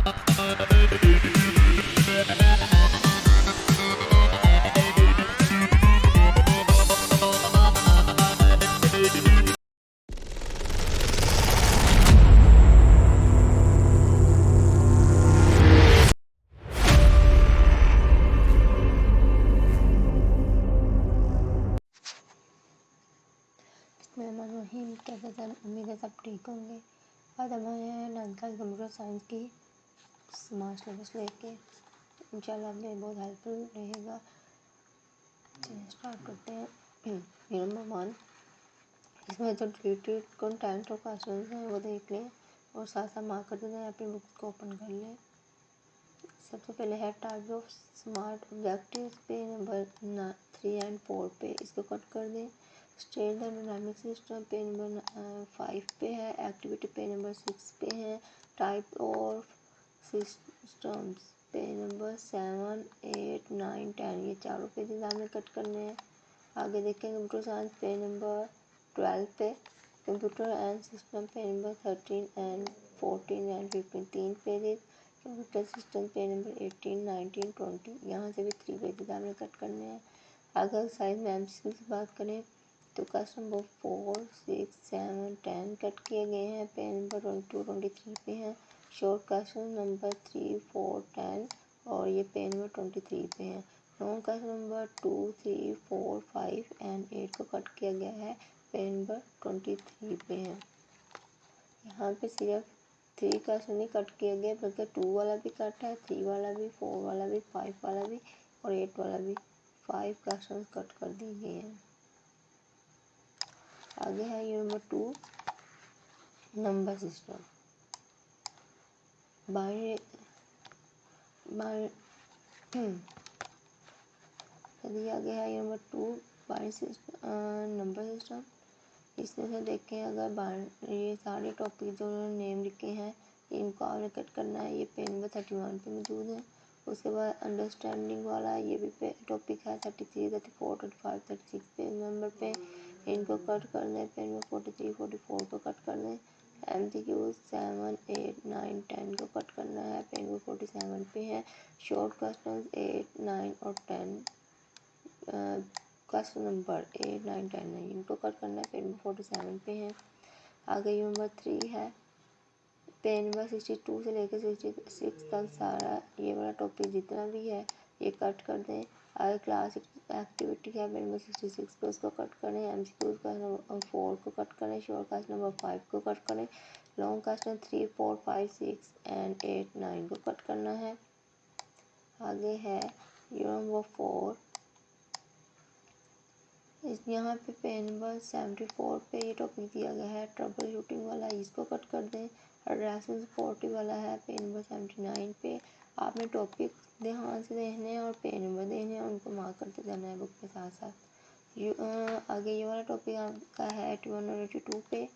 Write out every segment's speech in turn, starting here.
बिस्मिल्लाहिर्रहमानिर्रहीम। कैसे हैं? उम्मीद है सब ठीक होंगे। आज हम आए हैं 9th क्लास कंप्यूटर साइंस की स्मार्ट सिलेबस लेके। इंशाल्लाह आपके बहुत हेल्पफुल रहेगा। चलिए स्टार्ट करते हैं। नंबर 1, इसमें जो डिलीटेड कंटेंट और क्वेश्चन हैं वो देख लें और साथ साथ मार्क कर दें। अपनी बुक्स को ओपन कर लें। सबसे पहले है टाइप ऑफ स्मार्ट ऑब्जेक्टिव्स पे नंबर 3 और 4 पे, इसको कट कर दें। स्टेट द डायनामिक सिस्टम पे नंबर 5 पे है। एक्टिविटी पे नंबर 6 पे है। टाइप ऑफ सिस्टम्स पे नंबर 7, 8, 9, 10 ये चारों पेजेस आपने कट करने हैं। आगे देखें कंप्यूटर साइंस पे नंबर 12 पे, कंप्यूटर एंड सिस्टम पे number 13 and 14 and 15 3 pages. Computer system पे नंबर 18, 19, 20 यहाँ से भी 3 पेजेस आपने कट करने हैं। अगर साइज में एमसीक्यू की बात करें तो क्वेश्चन नंबर 4, 6, 7, 10 कट किए गए हैं। पेज नंबर 22, 23 पे हैं। शॉर्ट क्वेश्चन नंबर 3, 4, 10 और ये पेज नंबर 23 पे हैं। लॉन्ग क्वेश्चन नंबर 2, 3, 4, 5 एंड 8 को कट किया गया है। पेज नंबर 23 पे हैं। यहाँ पे सिर्फ 3 क्वेश्चन ही कट किए गए, बल्कि 2 वाला भी कट है, 3 वाला भी, 4 वाला भी, 5 वाला भी और 8 वाला भी। 5 क्वेश्चन कट कर दिए गए हैं। आगे है ये नंबर 2, नंबर सिस्टम। दिया गया है ये नंबर 2 नंबर सिस्टम। इसमें से देखें अगर ये सारे टॉपिक जो उन्होंने नेम लिखे हैं इनको आपने कट करना है। ये पेज नंबर 31 पे मौजूद है। उसके बाद अंडरस्टैंडिंग वाला ये भी टॉपिक है 33, 34, 35, 36 पेज नंबर पे। इनको कट कर दें। पेज नंबर 43, 44 को कट कर दें। MCQ 7, 8, 9, 10 को कट करना है। पेज नंबर 47 पे है। शॉर्ट क्वेश्चन 8, 9 और 10 क्वेश्चन नंबर 8, 9, 10 है, इनको कट करना है। पेज नंबर 47 पे है। आगे ये नंबर 3 है। पेज नंबर 62 से लेकर 66 तक सारा ये वाला टॉपिक जितना भी है ये कट कर दें। आगे क्लास एक्टिविटी है पेज नंबर 66 पे, उसको कट करें। MCQ का नंबर 4 को कट करें। शॉर्ट क्वेश्चन नंबर 5 को कट करें। लॉन्ग क्वेश्चन 3, 4, 5, 6 एंड 8, 9 को कट करना है। आगे है ये नंबर 4। यहाँ पे पेज नंबर 74 पे ये टॉपिक दिया गया है ट्रबल शूटिंग वाला, इसको कट कर दें। एड्रेसिंग सपोर्टिव वाला है पेज नंबर 79 पे। आपने टॉपिक ध्यान से देखने हैं और पेज नंबर देखने हैं, उनको मार्क करते जाना है बुक के साथ साथ। आगे ये वाला टॉपिक आपका है 81 और 82 पे।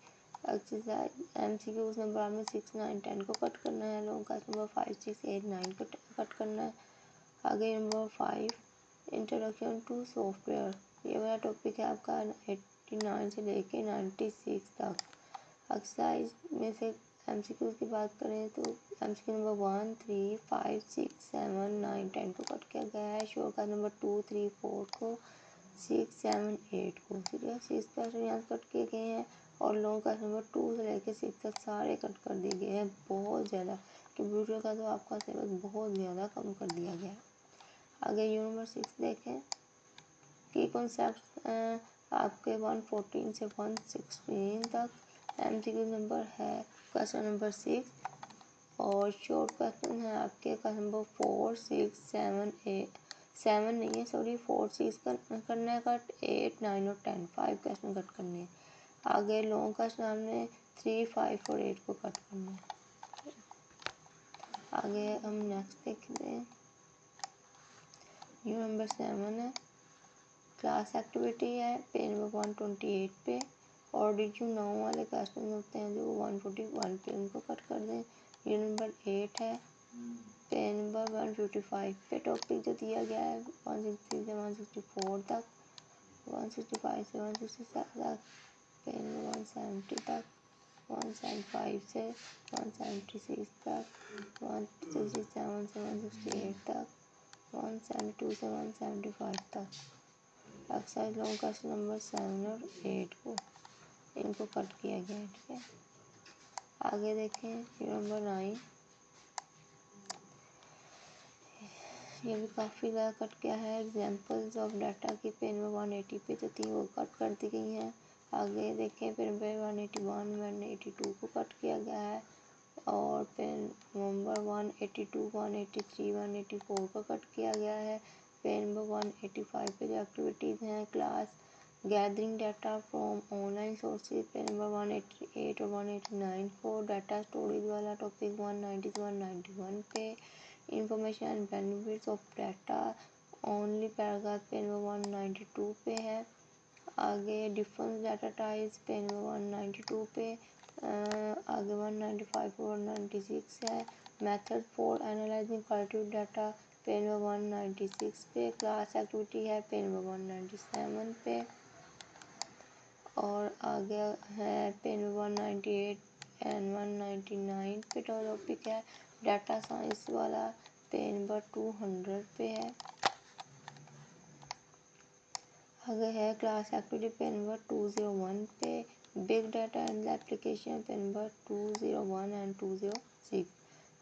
एक्सरसाइज MCQ नंबर आपने 6, 9, 10 को कट करना है। लॉन्ग क्वेश्चन नंबर 5, 6, 8, 9 को कट करना है। आगे नंबर 5 इंट्रोडक्शन टू सॉफ्टवेयर, ये वाला टॉपिक है आपका 89 से लेके 96 तक। एक्सरसाइज में से MCQ की बात करें तो MCQ नंबर 1, 3, 5, 6, 7, 9, 10 को कट किया गया है। शो का नंबर 2, 3, 4 को, 6, 7, 8 को सिर्फ 6 क्वेश्चन यहाँ कट किए गए हैं। और लॉन्ग का नंबर 2 से लेकर 6 तक सारे कट कर दिए गए हैं। बहुत ज़्यादा कंप्यूटर का तो आपका सिलेबस बहुत ज़्यादा कम कर दिया गया है। आगे नंबर 6 देखें की कॉन्सेप्ट आपके 114 से 116 तक। MCQ नंबर है क्वेश्चन नंबर 6 और शॉर्ट क्वेश्चन है आपके क्वेश्चन नंबर 4, 6, 7, 8 7 नहीं है सॉरी 4, 6 करना है कट, 8, 9 और 10 5 क्वेश्चन कट करने हैं। आगे लॉन्ग क्वेश्चन हमने 3, 5 और 8 को कट करना है। आगे हम नेक्स्ट देखते हैं। नंबर 7 है क्लास एक्टिविटी है पेज नंबर 128 पे। और डिड यू नो वाले क्वेश्चन होते हैं जो 141 पे, उनको कट कर दें। ये नंबर 8 है पेज नंबर 155 पे। टॉपिक जो दिया गया है 160 से 164 तक, 165 से 167 तक, पेज नंबर 170 तक, 175 से 176 तक, 167 से 168 तक, 172 से 175 तक। एक्सरसाइज लॉन्ग क्वेश्चन नंबर 7 और 8 को इनको कट किया गया है, ठीक है। आगे देखें नंबर 9, ये भी काफ़ी ज़्यादा कट किया है। एग्जाम्पल्स ऑफ डाटा की पेन नंबर 180 पे जो थी वो कट कर दी गई हैं। आगे देखें पेन नंबर 181 182 को कट किया गया है और पेन नंबर 182 183 184 को कट किया गया है। पेन नंबर 185 पे जो एक्टिविटीज़ हैं class gathering data from online sources, PAN number 188 और 189 को डाटा स्टोरेज वाला टॉपिक 190 से 191 पे, information and benefits of data only paragraph PAN number 192 पे है। आगे difference data types PAN number 192 पे, आगे 195 और 196 है। Method for analysing qualitative data PAN number 196 पे। क्लास एक्टिविटी है पेन नंबर 197 पे। और आगे है पेन नंबर 198 एंड 199 पे टॉपिक है डाटा साइंस वाला पेन नंबर 200 पे है। आगे है क्लास एक्टिविटी पेन नंबर 201 पे। Big data and application PAN number 201 and 206।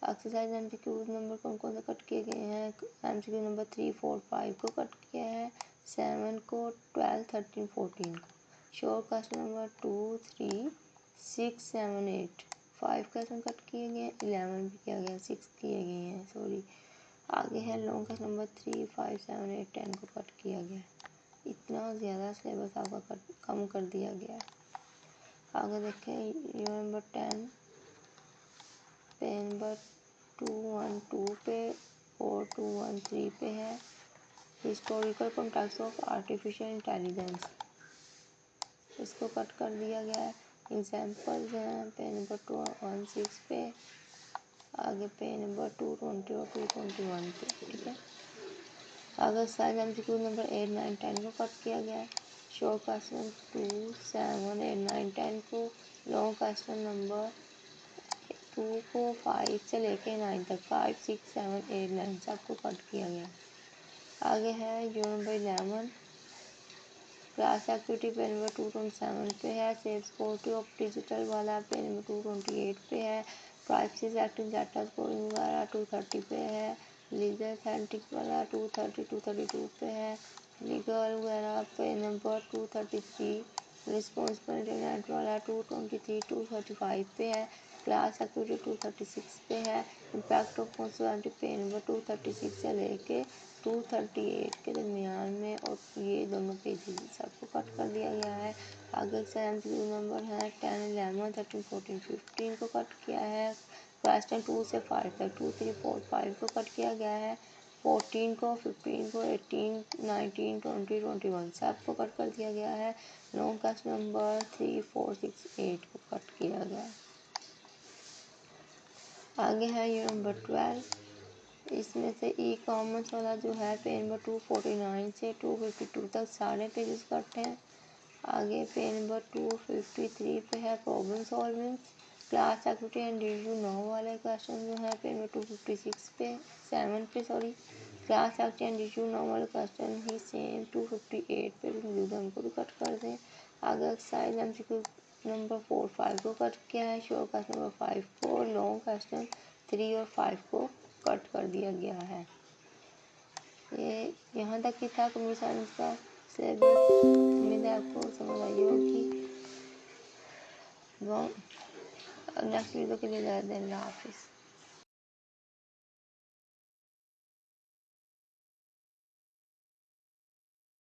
Exercise MCQs number कौन कौन से कट किए गए हैं। एमसीक्यू नंबर 3 4 5 को कट किया है, 7 को, 12 13 14 को। Short question number 2 3 6 7 8 5 question cut किए गए, 11 भी किया गया, 6 किए गए हैं सॉरी। आगे है लॉन्ग क्वेश्चन नंबर 3 5 7 8 10 को कट किया गया। इतना ज़्यादा सिलेबस आपका कम कर दिया गया है। आगे देखें यूनिट नंबर 10 पेन नंबर 212 पे और 213 पे है historical context of artificial intelligence, इसको कट कर दिया गया है। एग्जाम्पल्स हैं पेन नंबर 216 पे, आगे पेन नंबर 220 और 221 पे, ठीक है। अगर साइज एमसीक्यू नंबर 8 9 10 को कट किया गया है। शॉर्ट क्वेश्चन 2 7 8 9 10 को, लॉन्ग क्वेश्चन नंबर 2 को 5 से लेके 9 तक 5 6 7 8 9 सबको कट किया गया। आगे है unit number 11 class activity PAN number 227 पे है। सेव सिक्योरिटी ऑफ डिजिटल वाला पेन नंबर 228 पे है। प्राइवेसी सेटिंग डाटा स्टोरिंग वाला 230 पे है। लीगल सेटिंग वाला 230 232 पे है। लीगल वगैरह पेन नंबर 233। रिस्पॉन्सिबल इंटरनेट वाला 223 235 पे है। क्लास एक्टिविटी 236 पे है। Impact of personality PAN number 236 से लेके 238 के दरमियान में, और ये दोनों पेजेस सबको कट कर दिया गया है। आगे एमसीक्यू नंबर है 10 11 13 14 15 को कट किया है। क्वेश्चन 2 से 5 तक 2 3 4 5 को कट किया गया है। 14 को 15 को 18 19 20 21 सबको कट कर दिया गया है। लॉन्ग क्वेश्चन नंबर 3 4 6 8 को कट किया गया है। आगे है यूनिट नंबर 12, इसमें से ई कॉमर्स वाला जो है पेज नंबर 249 से 252 तक सारे पेजेस कट हैं। आगे पेज नंबर 253 पे है problem solving. Class activity and review 9 वाले क्वेश्चन जो है पेज नंबर 256 पे 7 पे sorry. Class activity and review 9 वाले क्वेश्चन ही सेम 258 पे उनको भी कट कर दें। आगे एक्सरसाइज एमसीक्यू नंबर 4 5 को कट किया है। शॉर्ट क्वेश्चन नंबर 5 को, लॉन्ग क्वेश्चन 3 और 5 को कट कर दिया गया है। ये यहाँ तक ही था कंप्यूटर साइंस का सिलेबस। उम्मीद है आपको समझ आई होगी। नेक्स्ट वीडियो के लिए ज़्यादा अल्लाह हाफिज़।